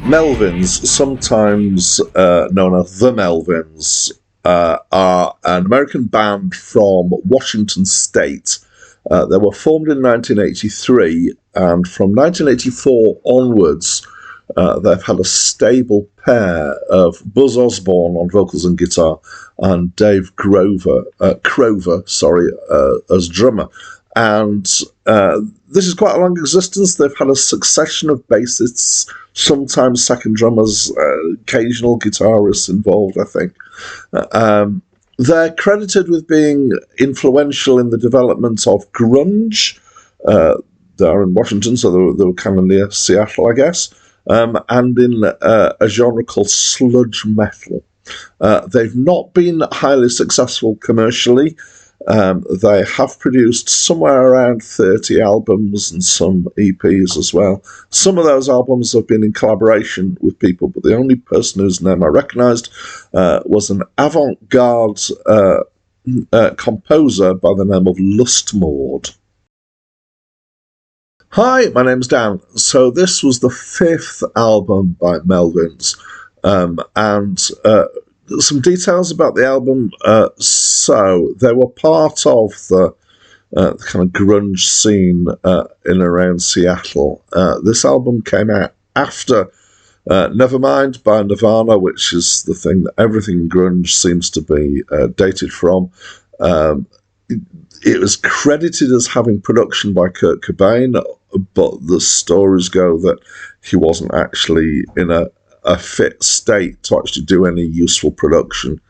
Melvins, sometimes known as the Melvins, are an American band from Washington State. They were formed in 1983, and from 1984 onwards, they've had a stable pair of Buzz Osborne on vocals and guitar and Dave Crover, as drummer. And this is quite a long existence. They've had a succession of bassists, sometimes second drummers, occasional guitarists involved, I think. They're credited with being influential in the development of grunge. They're in Washington, so they were kind of near Seattle, I guess, and in a genre called sludge metal. They've not been highly successful commercially. They have produced somewhere around 30 albums and some EPs as well. Some of those albums have been in collaboration with people, but the only person whose name I recognised was an avant-garde composer by the name of Lustmord. Hi, my name's Dan. So this was the 5th album by Melvins, and some details about the album. So they were part of the kind of grunge scene in and around Seattle. This album came out after Nevermind by Nirvana, which is the thing that everything grunge seems to be dated from. It was credited as having production by Kurt Cobain, but the stories go that he wasn't actually in a fit state to actually do any useful production.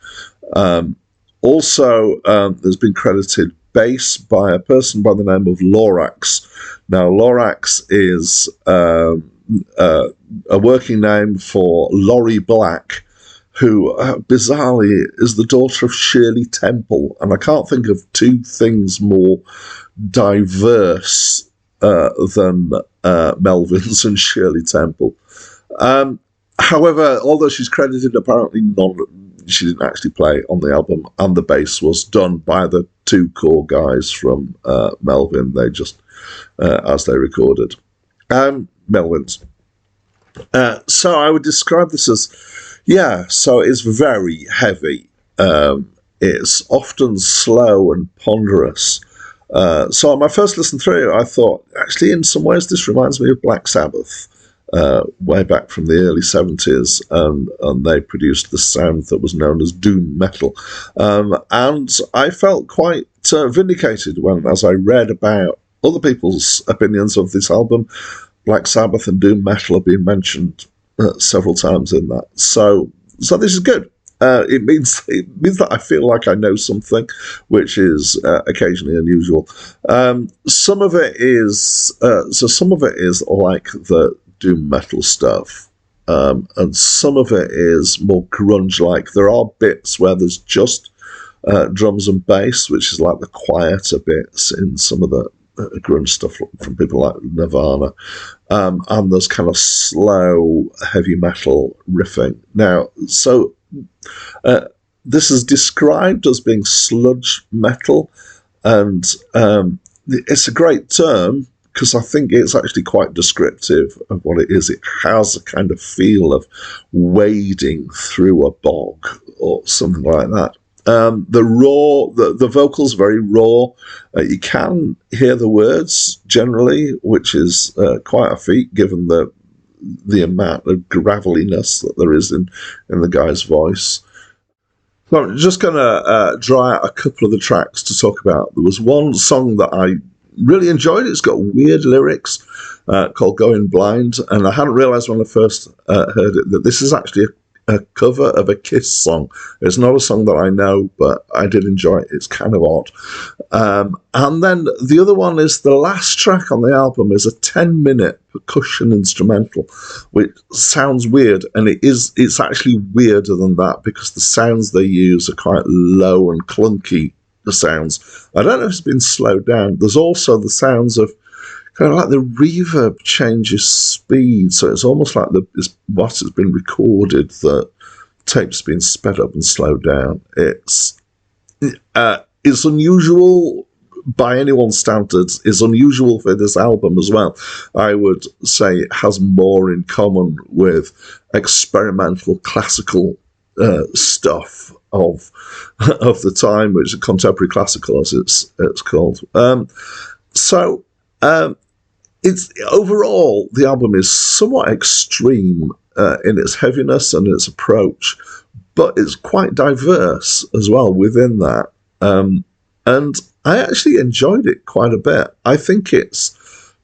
Also, there's been credited bass by a person by the name of Lorax. Now, Lorax is a working name for Laurie Black, who bizarrely is the daughter of Shirley Temple, and I can't think of two things more diverse than Melvins and Shirley Temple. However, although she's credited, apparently she didn't actually play on the album, and the bass was done by the two core guys from Melvin. They just, as they recorded. Melvins. So I would describe this as, so it's very heavy. It's often slow and ponderous. So on my first listen through, I thought, actually, in some ways, this reminds me of Black Sabbath. Way back from the early 70s, and they produced the sound that was known as doom metal. And I felt quite vindicated as I read about other people's opinions of this album. Black Sabbath and doom metal have been mentioned several times in that. So this is good. It means that I feel like I know something, which is occasionally unusual. Some of it is like the doom metal stuff, and some of it is more grunge-like. There are bits where there's just drums and bass, which is like the quieter bits in some of the grunge stuff from people like Nirvana, and there's kind of slow heavy metal riffing. Now, so this is described as being sludge metal, and it's a great term, because I think it's actually quite descriptive of what it is. It has a kind of feel of wading through a bog or something like that. The vocals very raw. You can hear the words generally, which is quite a feat given the amount of graveliness that there is in the guy's voice. So I'm just going to draw out a couple of the tracks to talk about. There was one song that I really enjoyed. It's got weird lyrics called Going Blind, and I hadn't realised when I first heard it that this is actually a cover of a Kiss song. It's not a song that I know, but I did enjoy it. It's kind of odd. And then the other one is the last track on the album is a 10-minute percussion instrumental, which sounds weird, and it's actually weirder than that because the sounds they use are quite low and clunky. The sounds. I don't know if it's been slowed down. There's also the sounds of kind of like the reverb changes speed, so it's almost like what has been recorded, the tape's been sped up and slowed down. It's unusual, by anyone's standards, is unusual for this album as well. I would say it has more in common with experimental classical stuff of the time, which is contemporary classical, as it's called. It's overall, the album is somewhat extreme in its heaviness and its approach, but it's quite diverse as well within that. And I actually enjoyed it quite a bit. I think it's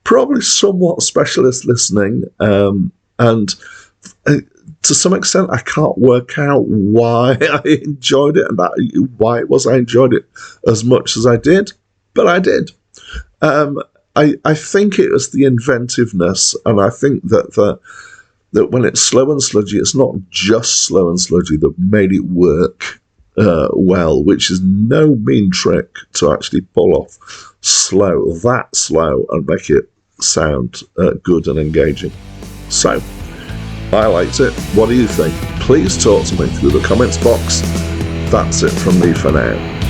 probably somewhat specialist listening, and to some extent, I can't work out why I enjoyed it and why it was I enjoyed it as much as I did, but I did. I think it was the inventiveness, and I think that when it's slow and sludgy, it's not just slow and sludgy that made it work well, which is no mean trick to actually pull off that slow, and make it sound good and engaging. So, I liked it. What do you think? Please talk to me through the comments box. That's it from me for now.